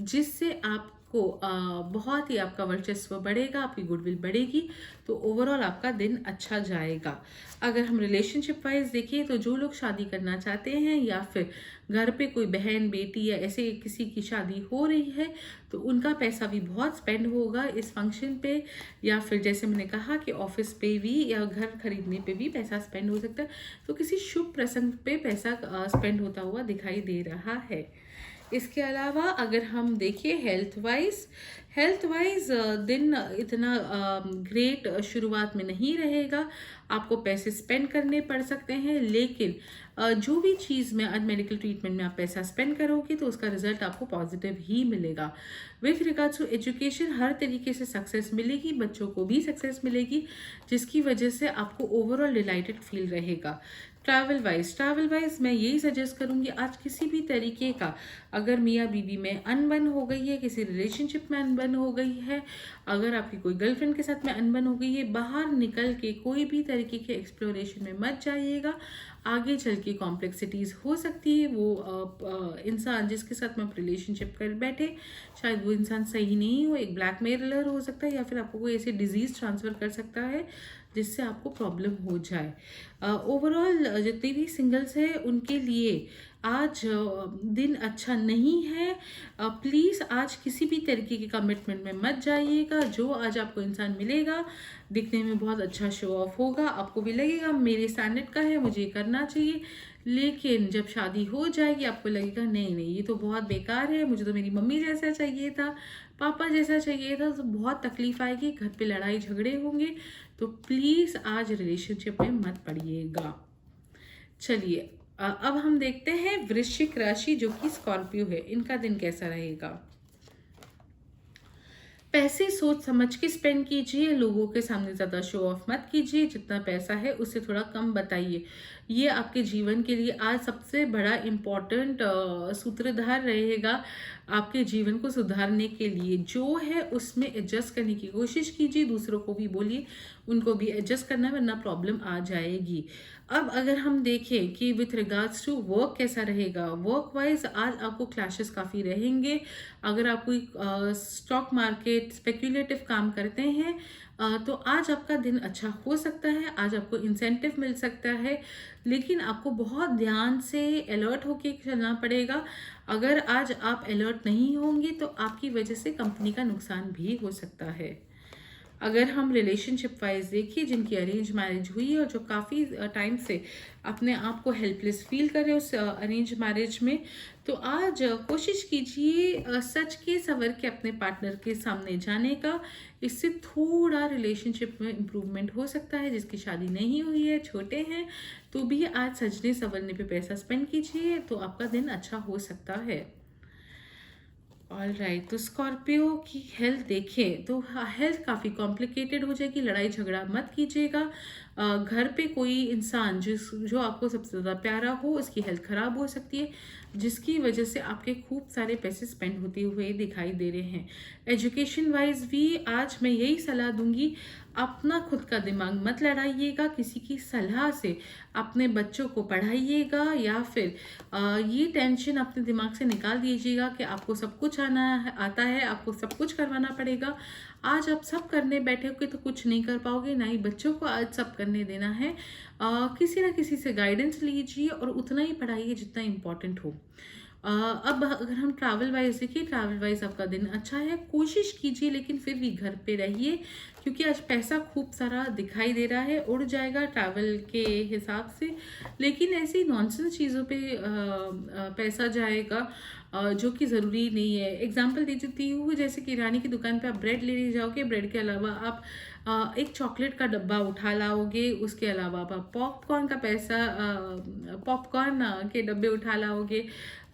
जिससे आप आपको बहुत ही आपका वर्चस्व बढ़ेगा, आपकी गुडविल बढ़ेगी, तो ओवरऑल आपका दिन अच्छा जाएगा। अगर हम रिलेशनशिप वाइज देखें तो जो लोग शादी करना चाहते हैं या फिर घर पे कोई बहन बेटी या ऐसे किसी की शादी हो रही है तो उनका पैसा भी बहुत स्पेंड होगा इस फंक्शन पे, या फिर जैसे मैंने कहा कि ऑफिस पे भी या घर खरीदने पे भी पैसा स्पेंड हो सकता है। तो किसी शुभ प्रसंग पे पैसा स्पेंड होता हुआ दिखाई दे रहा है। इसके अलावा अगर हम देखें हेल्थ वाइज दिन इतना ग्रेट शुरुआत में नहीं रहेगा, आपको पैसे स्पेंड करने पड़ सकते हैं, लेकिन जो भी चीज़ में आज मेडिकल ट्रीटमेंट में आप पैसा स्पेंड करोगे तो उसका रिजल्ट आपको पॉजिटिव ही मिलेगा। विथ रिगार्ड्स टू एजुकेशन हर तरीके से सक्सेस मिलेगी, बच्चों को भी मिलेगी, जिसकी वजह से आपको ओवरऑल डिलाइटेड फील रहेगा। ट्रैवल वाइज मैं यही सजेस्ट करूंगी, आज किसी भी तरीके का अगर मियाँ बीवी में अनबन हो गई है, किसी रिलेशनशिप में अनबन हो गई है, अगर आपकी कोई गर्लफ्रेंड के साथ में अनबन हो गई है, बाहर निकल के कोई भी तरीके के एक्सप्लोरेशन में मत जाइएगा। आगे चल के कॉम्प्लेक्सिटीज़ हो सकती है। वो इंसान जिसके साथ में आप रिलेशनशिप कर बैठे शायद वो इंसान सही नहीं हो, एक ब्लैकमेलर हो सकता है, या फिर आपको कोई ऐसे डिजीज़ ट्रांसफ़र कर सकता है जिससे आपको प्रॉब्लम हो जाए। ओवरऑल जितने भी सिंगल्स हैं उनके लिए आज दिन अच्छा नहीं है। प्लीज़ आज किसी भी तरीके के कमिटमेंट में मत जाइएगा। जो आज आपको इंसान मिलेगा दिखने में बहुत अच्छा शो ऑफ होगा, आपको भी लगेगा मेरे स्टैंडर्ड का है, मुझे करना चाहिए, लेकिन जब शादी हो जाएगी आपको लगेगा नहीं नहीं ये तो बहुत बेकार है, मुझे तो मेरी मम्मी जैसा चाहिए था, पापा जैसा चाहिए था। तो बहुत तकलीफ आएगी, घर पे लड़ाई झगड़े होंगे। तो प्लीज़ आज रिलेशनशिप में मत पड़िएगा। चलिए अब हम देखते हैं वृश्चिक राशि जो कि स्कॉर्पियो है, इनका दिन कैसा रहेगा। पैसे सोच समझ के स्पेंड कीजिए, लोगों के सामने ज़्यादा शो ऑफ मत कीजिए, जितना पैसा है उससे थोड़ा कम बताइए। ये आपके जीवन के लिए आज सबसे बड़ा इम्पॉर्टेंट सूत्रधार रहेगा आपके जीवन को सुधारने के लिए। जो है उसमें एडजस्ट करने की कोशिश कीजिए, दूसरों को भी बोलिए उनको भी एडजस्ट करना है, वरना प्रॉब्लम आ जाएगी। अब अगर हम देखें कि विथ रिगार्ड्स टू वर्क कैसा रहेगा, वर्क वाइज आज आपको क्लैशेस काफ़ी रहेंगे। अगर आप कोई स्टॉक मार्केट स्पेक्यूलेटिव काम करते हैं तो आज आपका दिन अच्छा हो सकता है, आज आपको इंसेंटिव मिल सकता है, लेकिन आपको बहुत ध्यान से अलर्ट होके चलना पड़ेगा। अगर आज आप अलर्ट नहीं होंगे तो आपकी वजह से कंपनी का नुकसान भी हो सकता है। अगर हम रिलेशनशिप वाइज देखिए, जिनकी अरेंज मैरिज हुई है और जो काफ़ी टाइम से अपने आप को हेल्पलेस फील कर रहे हैं उस अरेंज मैरिज में, तो आज कोशिश कीजिए सच के सवर के अपने पार्टनर के सामने जाने का। इससे थोड़ा रिलेशनशिप में इम्प्रूवमेंट हो सकता है। जिसकी शादी नहीं हुई है, छोटे हैं, तो भी आज सजने संवरने पे पैसा स्पेंड कीजिए तो आपका दिन अच्छा हो सकता है। ऑल राइट, तो स्कॉर्पियो की हेल्थ देखें तो हेल्थ काफ़ी कॉम्प्लिकेटेड हो जाएगी। लड़ाई झगड़ा मत कीजिएगा। घर पे कोई इंसान जो आपको सबसे ज़्यादा प्यारा हो उसकी हेल्थ ख़राब हो सकती है, जिसकी वजह से आपके खूब सारे पैसे स्पेंड होते हुए दिखाई दे रहे हैं। एजुकेशन वाइज भी आज मैं यही सलाह दूंगी, अपना खुद का दिमाग मत लड़ाइएगा, किसी की सलाह से अपने बच्चों को पढ़ाइएगा, या फिर ये टेंशन अपने दिमाग से निकाल दीजिएगा कि आपको सब कुछ आता है, आपको सब कुछ करवाना पड़ेगा। आज आप सब करने बैठोगे तो कुछ नहीं कर पाओगे, ना ही बच्चों को आज सब करने देना है। किसी ना किसी से गाइडेंस लीजिए और उतना ही पढ़ाइए जितना इम्पोर्टेंट हो। अब अगर हम ट्रैवल वाइज देखिए, ट्रैवल वाइज आपका दिन अच्छा है, कोशिश कीजिए लेकिन फिर भी घर पे रहिए, क्योंकि आज पैसा खूब सारा दिखाई दे रहा है, उड़ जाएगा ट्रैवल के हिसाब से, लेकिन ऐसी नॉनसेंस चीज़ों पे पैसा जाएगा जो कि ज़रूरी नहीं है। एग्जाम्पल दे देती हूँ, जैसे किराने की दुकान पे आप ब्रेड लेने जाओगे, ब्रेड के अलावा आप एक चॉकलेट का डब्बा उठा लाओगे, उसके अलावा आप पॉपकॉर्न का पैसा पॉपकॉर्न के डब्बे उठा लाओगे,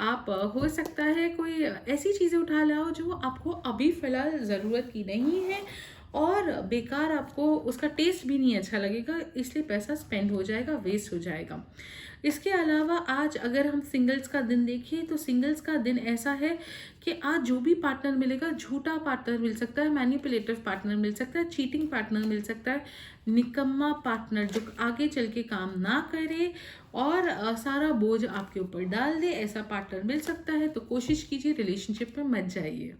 आप हो सकता है कोई ऐसी चीज़ें उठा लाओ जो आपको अभी फ़िलहाल ज़रूरत की नहीं है और बेकार, आपको उसका टेस्ट भी नहीं अच्छा लगेगा, इसलिए पैसा स्पेंड हो जाएगा, वेस्ट हो जाएगा। इसके अलावा आज अगर हम सिंगल्स का दिन देखें तो सिंगल्स का दिन ऐसा है कि आज जो भी पार्टनर मिलेगा, झूठा पार्टनर मिल सकता है, मैनिपुलेटिव पार्टनर मिल सकता है, चीटिंग पार्टनर मिल सकता है, निकम्मा पार्टनर जो आगे चल के काम ना करे और सारा बोझ आपके ऊपर डाल दे, ऐसा पार्टनर मिल सकता है। तो कोशिश कीजिए रिलेशनशिप में मत जाइए।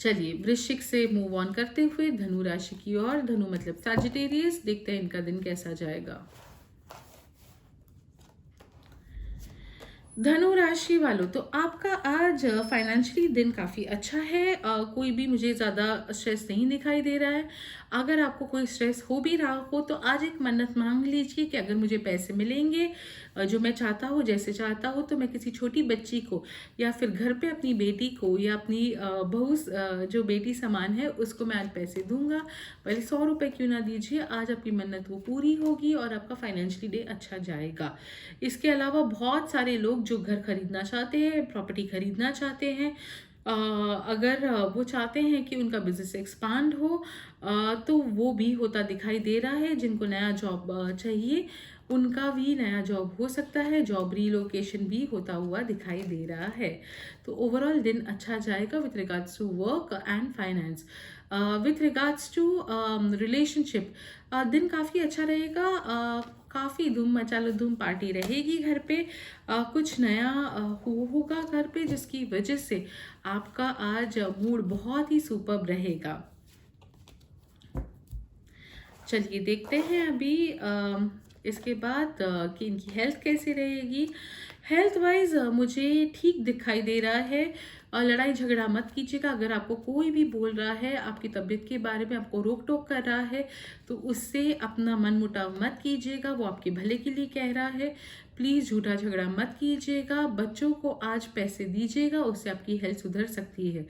चलिए वृश्चिक से मूव ऑन करते हुए धनु राशि की ओर। धनु मतलब सैजिटेरियस। देखते हैं इनका दिन कैसा जाएगा। धनु राशि वालों, तो आपका आज फाइनेंशियली दिन काफ़ी अच्छा है। कोई भी मुझे ज़्यादा स्ट्रेस नहीं दिखाई दे रहा है। अगर आपको कोई स्ट्रेस हो भी रहा हो तो आज एक मन्नत मांग लीजिए कि अगर मुझे पैसे मिलेंगे जो मैं चाहता हूँ, जैसे चाहता हूँ, तो मैं किसी छोटी बच्ची को या फिर घर पे अपनी बेटी को या अपनी बहू जो बेटी समान है उसको मैं आज पैसे दूंगा। पहले 100 रुपये क्यों ना दीजिए, आज आपकी मन्नत वो पूरी होगी और आपका फाइनेंशियली डे अच्छा जाएगा। इसके अलावा बहुत सारे लोग जो घर खरीदना चाहते हैं, प्रॉपर्टी खरीदना चाहते हैं, अगर वो चाहते हैं कि उनका बिजनेस एक्सपांड हो, तो वो भी होता दिखाई दे रहा है। जिनको नया जॉब चाहिए उनका भी नया जॉब हो सकता है। जॉब रीलोकेशन भी होता हुआ दिखाई दे रहा है। तो ओवरऑल दिन अच्छा जाएगा with regards to work and finance. With regards to relationship दिन काफ़ी अच्छा रहेगा। काफ़ी धूम मचालो धूम पार्टी रहेगी घर पे। कुछ नया होगा घर पे जिसकी वजह से आपका आज मूड बहुत ही सुपर्ब रहेगा। चलिए देखते हैं अभी इसके बाद कि इनकी हेल्थ कैसी रहेगी। हेल्थ वाइज मुझे ठीक दिखाई दे रहा है। लड़ाई झगड़ा मत कीजिएगा। अगर आपको कोई भी बोल रहा है आपकी तबीयत के बारे में, आपको रोक टोक कर रहा है, तो उससे अपना मन मुटाव मत कीजिएगा। वो आपके भले के लिए कह रहा है। प्लीज़ झूठा झगड़ा मत कीजिएगा। बच्चों को आज पैसे दीजिएगा, उससे आपकी हेल्थ सुधर सकती है।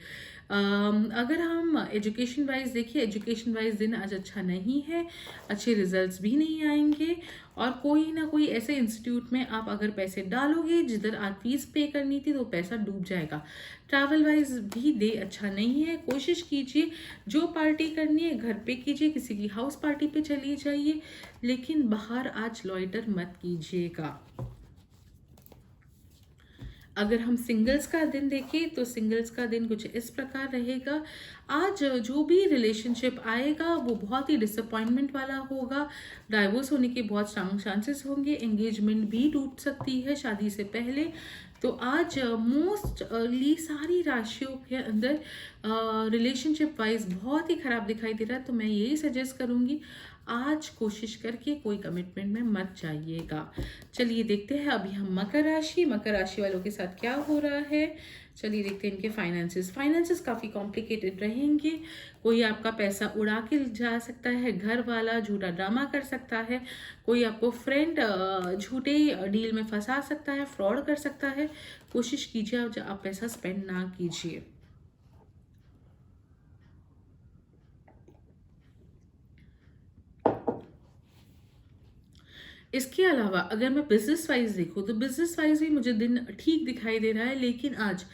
अगर हम एजुकेशन वाइज देखिए, एजुकेशन वाइज दिन आज अच्छा नहीं है। अच्छे रिजल्ट्स भी नहीं आएंगे और कोई ना कोई ऐसे इंस्टीट्यूट में आप अगर पैसे डालोगे जिधर आज फीस पे करनी थी तो पैसा डूब जाएगा। ट्रैवल वाइज भी डे अच्छा नहीं है। कोशिश कीजिए जो पार्टी करनी है घर पे कीजिए, किसी की हाउस पार्टी पे चली जाइए, लेकिन बाहर आज लॉइटर मत कीजिएगा। अगर हम सिंगल्स का दिन देखें तो सिंगल्स का दिन कुछ इस प्रकार रहेगा। आज जो भी रिलेशनशिप आएगा वो बहुत ही डिसअपॉइंटमेंट वाला होगा। डाइवोर्स होने के बहुत स्ट्रांग चांसेस होंगे। एंगेजमेंट भी टूट सकती है शादी से पहले। तो आज मोस्टली सारी राशियों के अंदर रिलेशनशिप वाइज बहुत ही खराब दिखाई दे रहा है। तो मैं यही सजेस्ट करूँगी आज कोशिश करके कोई कमिटमेंट में मत जाइएगा। चलिए देखते हैं अभी हम मकर राशि वालों के साथ क्या हो रहा है। चलिए देखते हैं इनके फाइनेंसेस काफ़ी कॉम्प्लिकेटेड रहेंगे। कोई आपका पैसा उड़ा के जा सकता है, घर वाला झूठा ड्रामा कर सकता है, कोई आपको फ्रेंड झूठे डील में फंसा सकता है, फ्रॉड कर सकता है। कोशिश कीजिए आप पैसा स्पेंड ना कीजिए। इसके अलावा अगर मैं बिजनेस वाइज देखूँ तो बिजनेस वाइज भी मुझे दिन ठीक दिखाई दे रहा है। लेकिन आज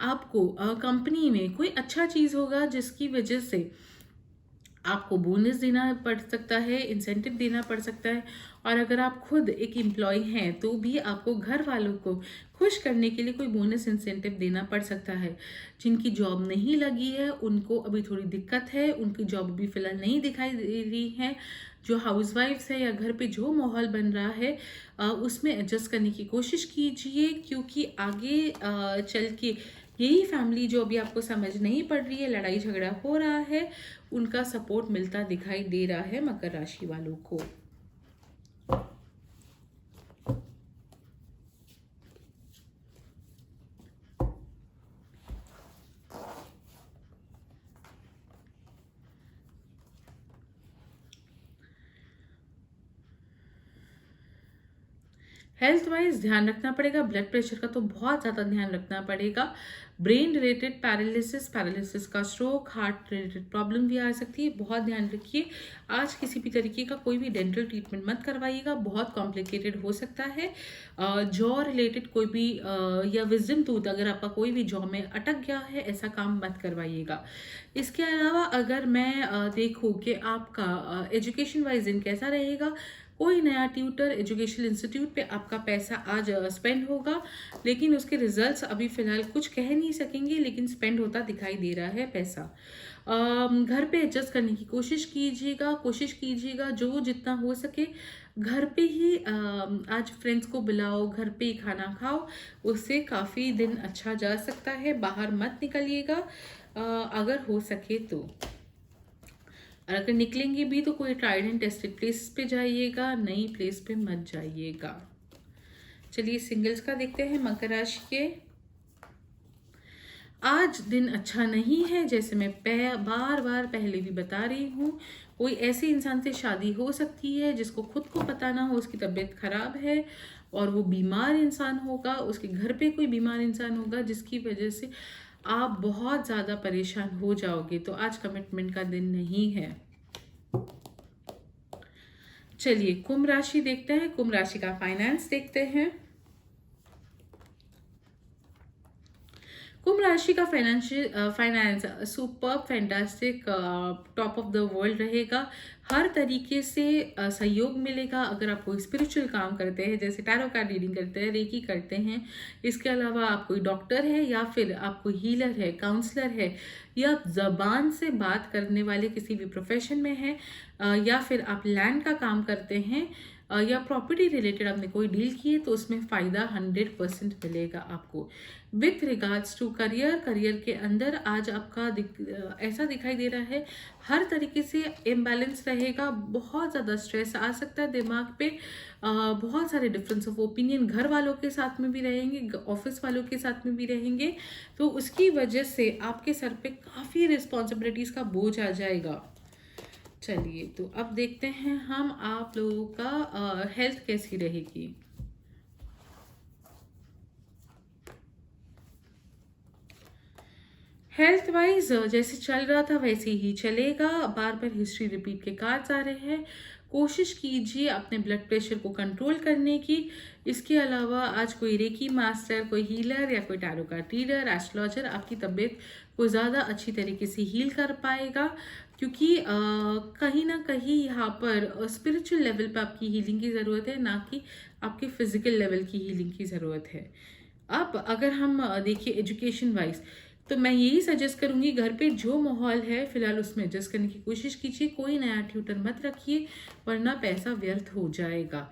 आपको कंपनी में कोई अच्छा चीज़ होगा जिसकी वजह से आपको बोनस देना पड़ सकता है, इंसेंटिव देना पड़ सकता है। और अगर आप खुद एक एम्प्लॉय हैं तो भी आपको घर वालों को खुश करने के लिए कोई बोनस इंसेंटिव देना पड़ सकता है। जिनकी जॉब नहीं लगी है उनको अभी थोड़ी दिक्कत है, उनकी जॉब अभी फिलहाल नहीं दिखाई दे रही है। जो हाउसवाइफ्स है या घर पे जो माहौल बन रहा है उसमें एडजस्ट करने की कोशिश कीजिए, क्योंकि आगे चल के यही फैमिली जो अभी आपको समझ नहीं पड़ रही है, लड़ाई झगड़ा हो रहा है, उनका सपोर्ट मिलता दिखाई दे रहा है मकर राशि वालों को। हेल्थ वाइज ध्यान रखना पड़ेगा। ब्लड प्रेशर का तो बहुत ज़्यादा ध्यान रखना पड़ेगा। ब्रेन रिलेटेड पैरालिसिस का स्ट्रोक, हार्ट रिलेटेड प्रॉब्लम भी आ सकती है, बहुत ध्यान रखिए। आज किसी भी तरीके का कोई भी डेंटल ट्रीटमेंट मत करवाइएगा, बहुत कॉम्प्लिकेटेड हो सकता है। जॉ रिलेटेड कोई भी या विजडम टूथ अगर आपका कोई भी जॉ में अटक गया है, ऐसा काम मत करवाइएगा। इसके अलावा अगर मैं देखूँ कि आपका एजुकेशन वाइज दिन कैसा रहेगा, कोई नया ट्यूटर एजुकेशनल इंस्टीट्यूट पे आपका पैसा आज स्पेंड होगा, लेकिन उसके रिजल्ट्स अभी फिलहाल कुछ कह नहीं सकेंगे, लेकिन स्पेंड होता दिखाई दे रहा है पैसा। घर पे एडजस्ट करने की कोशिश कीजिएगा जो जितना हो सके। घर पे ही आज फ्रेंड्स को बुलाओ, घर पे ही खाना खाओ, उससे काफ़ी दिन अच्छा जा सकता है। बाहर मत निकलिएगा। अगर हो सके तो। और अगर निकलेंगे भी तो कोई ट्राइड एंड टेस्टेड प्लेस पे जाइएगा, नई प्लेस पे मत जाइएगा। चलिए सिंगल्स का देखते हैं मकर राशि के। आज दिन अच्छा नहीं है, जैसे मैं बार बार पहले भी बता रही हूँ। कोई ऐसे इंसान से शादी हो सकती है जिसको खुद को पता ना हो उसकी तबीयत खराब है, और वो बीमार इंसान होगा, उसके घर पे कोई बीमार इंसान होगा जिसकी वजह से आप बहुत ज़्यादा परेशान हो जाओगे। तो आज कमिटमेंट का दिन नहीं है। चलिए कुंभ राशि देखते हैं, कुंभ राशि का फाइनेंस देखते हैं। कुंभ राशि का finance super fantastic, top of the world रहेगा। हर तरीके से सहयोग मिलेगा। अगर आप कोई स्पिरिचुअल काम करते हैं, जैसे टैरो कार्ड रीडिंग करते हैं, रेकी करते हैं, इसके अलावा आप कोई डॉक्टर है या फिर आप कोई हीलर है, काउंसलर है, या आप जबान से बात करने वाले किसी भी प्रोफेशन में है, या फिर आप लैंड का काम करते हैं, या प्रॉपर्टी रिलेटेड आपने कोई डील की है, तो उसमें फ़ायदा 100% मिलेगा आपको। With regards to career, career के अंदर आज आपका ऐसा दिखाई दे रहा है हर तरीके से इम्बैलेंस रहेगा। बहुत ज़्यादा स्ट्रेस आ सकता है दिमाग पे, बहुत सारे डिफरेंस ऑफ ओपिनियन घर वालों के साथ में भी रहेंगे, ऑफिस वालों के साथ में भी रहेंगे। तो उसकी वजह से आपके सर पे काफ़ी रिस्पॉन्सिबिलिटीज़ का बोझ आ जाएगा। चलिए तो अब देखते हैं हम आप लोगों का हेल्थ कैसी रहेगी। हेल्थ वाइज जैसे चल रहा था वैसे ही चलेगा। बार बार हिस्ट्री रिपीट के कार्ड्स आ रहे हैं। कोशिश कीजिए अपने ब्लड प्रेशर को कंट्रोल करने की। इसके अलावा आज कोई रेकी मास्टर, कोई हीलर या कोई टैरो कार्ड रीडर, एस्ट्रोलॉजर आपकी तबीयत को ज़्यादा अच्छी तरीके से हील कर पाएगा, क्योंकि कहीं ना कहीं यहाँ पर स्पिरिचुअल लेवल पे आपकी हीलिंग की ज़रूरत है, ना कि आपके फिजिकल लेवल की हीलिंग की ज़रूरत है। अब अगर हम देखिए एजुकेशन वाइज, तो मैं यही सजेस्ट करूंगी घर पे जो माहौल है फिलहाल उसमें एडजस्ट करने की कोशिश कीजिए। कोई नया ट्यूटर मत रखिए, वरना पैसा व्यर्थ हो जाएगा।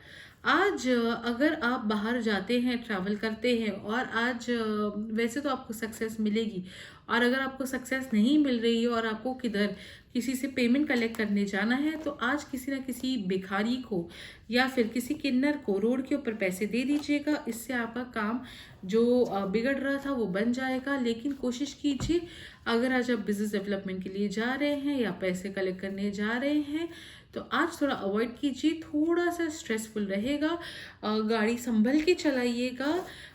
आज अगर आप बाहर जाते हैं, ट्रैवल करते हैं, और आज वैसे तो आपको सक्सेस मिलेगी, और अगर आपको सक्सेस नहीं मिल रही है और आपको किधर किसी से पेमेंट कलेक्ट करने जाना है, तो आज किसी ना किसी भिखारी को या फिर किसी किन्नर को रोड के ऊपर पैसे दे दीजिएगा। इससे आपका काम जो बिगड़ रहा था वो बन जाएगा। लेकिन कोशिश कीजिए अगर आज आप बिजनेस डेवलपमेंट के लिए जा रहे हैं या पैसे कलेक्ट करने जा रहे हैं, तो आज थोड़ा अवॉइड कीजिए, थोड़ा सा स्ट्रेसफुल रहेगा। गाड़ी संभल के चलाइएगा,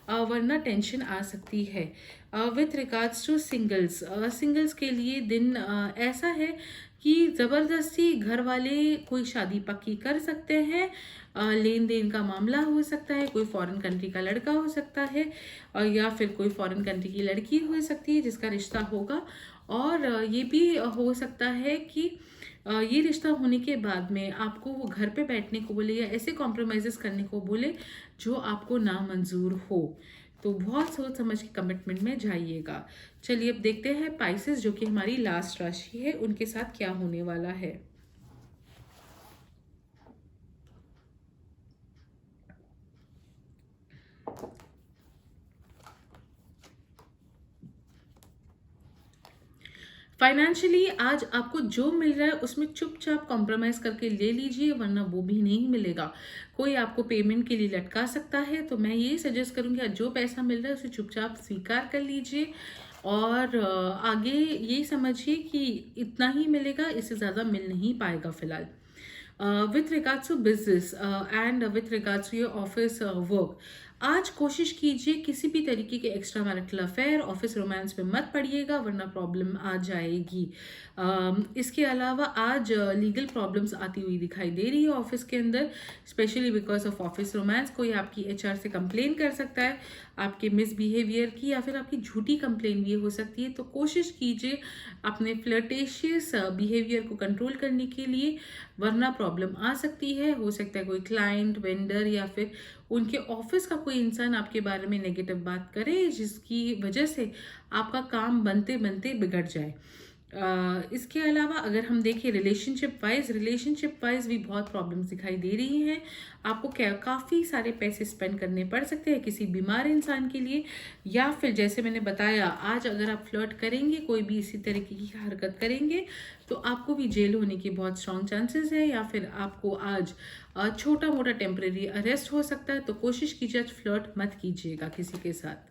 वरना टेंशन आ सकती है। With regards to singles, singles के लिए दिन ऐसा है कि ज़बरदस्ती घर वाले कोई शादी पक्की कर सकते हैं। लेन देन का मामला हो सकता है, कोई फॉरेन कंट्री का लड़का हो सकता है, या फिर कोई फॉरेन कंट्री की लड़की हो सकती है जिसका रिश्ता होगा। और ये भी हो सकता है कि ये रिश्ता होने के बाद में आपको वो घर पे बैठने को बोले या ऐसे कॉम्प्रोमाइज़ेस करने को बोले जो आपको नामंजूर हो। तो बहुत सोच समझ के कमिटमेंट में जाइएगा। चलिए अब देखते हैं पाइसेस, जो कि हमारी लास्ट राशि है, उनके साथ क्या होने वाला है। फाइनेंशियली आज आपको जो मिल रहा है उसमें चुपचाप कॉम्प्रोमाइज करके ले लीजिए, वरना वो भी नहीं मिलेगा। कोई आपको पेमेंट के लिए लटका सकता है, तो मैं यही सजेस्ट करूंगी आज जो पैसा मिल रहा है उसे चुपचाप स्वीकार कर लीजिए, और आगे यही समझिए कि इतना ही मिलेगा, इससे ज़्यादा मिल नहीं पाएगा फिलहाल। With regards to business and with regards to your office work, आज कोशिश कीजिए किसी भी तरीके के extra marital affair, office romance में मत पड़िएगा, वरना प्रॉब्लम आ जाएगी। इसके अलावा आज लीगल प्रॉब्लम्स आती हुई दिखाई दे रही है ऑफिस के अंदर, specially because of office romance. कोई आपकी एचआर से कंप्लेन कर सकता है आपके मिसबिहेवियर की, या फिर आपकी झूठी कंप्लेन भी हो सकती है। तो कोशिश कीजिए अपने फ्लर्टेशियस बिहेवियर को कंट्रोल करने के लिए, वरना प्रॉब्लम आ सकती है। हो सकता है कोई क्लाइंट, वेंडर या फिर उनके ऑफिस का कोई इंसान आपके बारे में नेगेटिव बात करे, जिसकी वजह से आपका काम बनते बनते बिगड़ जाए। इसके अलावा अगर हम देखें रिलेशनशिप वाइज भी बहुत प्रॉब्लम्स दिखाई दे रही हैं। आपको क्या काफ़ी सारे पैसे स्पेंड करने पड़ सकते हैं किसी बीमार इंसान के लिए, या फिर जैसे मैंने बताया आज अगर आप फ्लर्ट करेंगे, कोई भी इसी तरीके की हरकत करेंगे, तो आपको भी जेल होने की बहुत स्ट्रॉन्ग चांसेस है, या फिर आपको आज छोटा मोटा टेम्परेरी अरेस्ट हो सकता है। तो कोशिश कीजिए आज फ्लर्ट मत कीजिएगा किसी के साथ।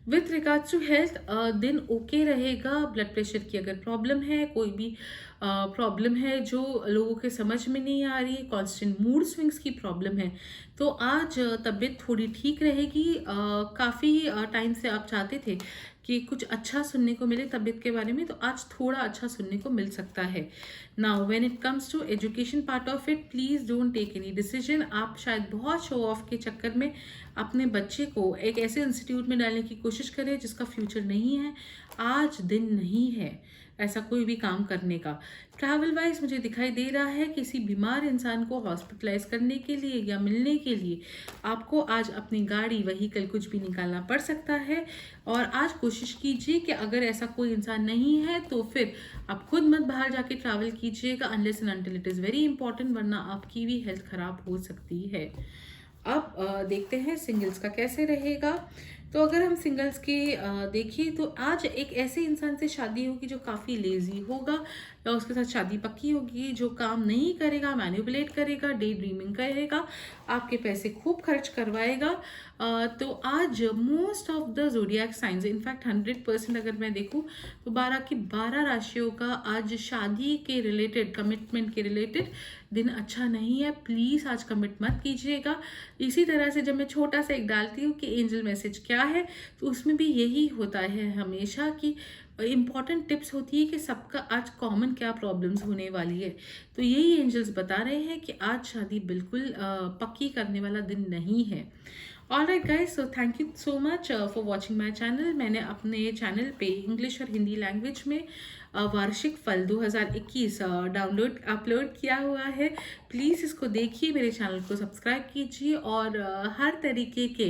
विथ रिगार्ड्स टू हेल्थ, दिन ओके रहेगा। ब्लड प्रेशर की अगर प्रॉब्लम है, कोई भी प्रॉब्लम है जो लोगों के समझ में नहीं आ रही है, कांस्टेंट मूड स्विंग्स की प्रॉब्लम है, तो आज तबीयत थोड़ी ठीक रहेगी। काफ़ी टाइम से आप चाहते थे कि कुछ अच्छा सुनने को मिले तबीयत के बारे में, तो आज थोड़ा अच्छा सुनने को मिल सकता है। Now when it comes to education part of it, please don't take any decision. आप शायद बहुत शो ऑफ के चक्कर में अपने बच्चे को एक ऐसे इंस्टीट्यूट में डालने की कोशिश करें जिसका फ्यूचर नहीं है। आज दिन नहीं है ऐसा कोई भी काम करने का। ट्रैवल वाइज मुझे दिखाई दे रहा है किसी बीमार इंसान को हॉस्पिटलाइज करने के लिए या मिलने के लिए आपको आज अपनी गाड़ी व्हीकल कुछ भी निकालना पड़ सकता है। और आज कोशिश कीजिए कि अगर ऐसा कोई इंसान नहीं है तो फिर आप खुद मत बाहर जाके ट्रैवल कीजिएगा unless and until it is very important, वरना आपकी भी हेल्थ खराब हो सकती है। अब देखते हैं सिंगल्स का कैसे रहेगा। तो अगर हम सिंगल्स के देखें तो आज एक ऐसे इंसान से शादी होगी जो काफ़ी लेजी होगा, या उसके साथ शादी पक्की होगी, जो काम नहीं करेगा, मैनिपुलेट करेगा, डे ड्रीमिंग करेगा, आपके पैसे खूब खर्च करवाएगा। तो आज most of the जोडियाक science, in fact 100% अगर मैं देखूं तो 12 की 12 राशियों का आज शादी के रिलेटेड, कमिटमेंट के रिलेटेड दिन अच्छा नहीं है। प्लीज़ आज कमिट मत कीजिएगा। इसी तरह से जब मैं छोटा सा एक डालती हूँ कि एंजल मैसेज क्या है, तो उसमें भी यही होता है हमेशा कि इम्पॉर्टेंट टिप्स होती है कि सबका आज कॉमन क्या प्रॉब्लम्स होने वाली है। तो यही एंजल्स बता रहे हैं कि आज शादी बिल्कुल पक्की करने वाला दिन नहीं है। Alright guys, so thank you so much for watching my channel. मैंने अपने चैनल पे इंग्लिश और हिंदी लैंग्वेज में वार्षिक फल 2021 डाउनलोड अपलोड किया हुआ है। प्लीज़ इसको देखिए, मेरे चैनल को सब्सक्राइब कीजिए, और हर तरीके के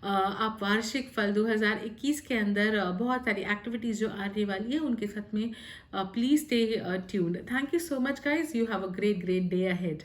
आप वार्षिक फल 2021 के अंदर बहुत सारी एक्टिविटीज़ जो आने वाली है उनके साथ में please stay tuned. Thank you so much guys, you have a great day ahead.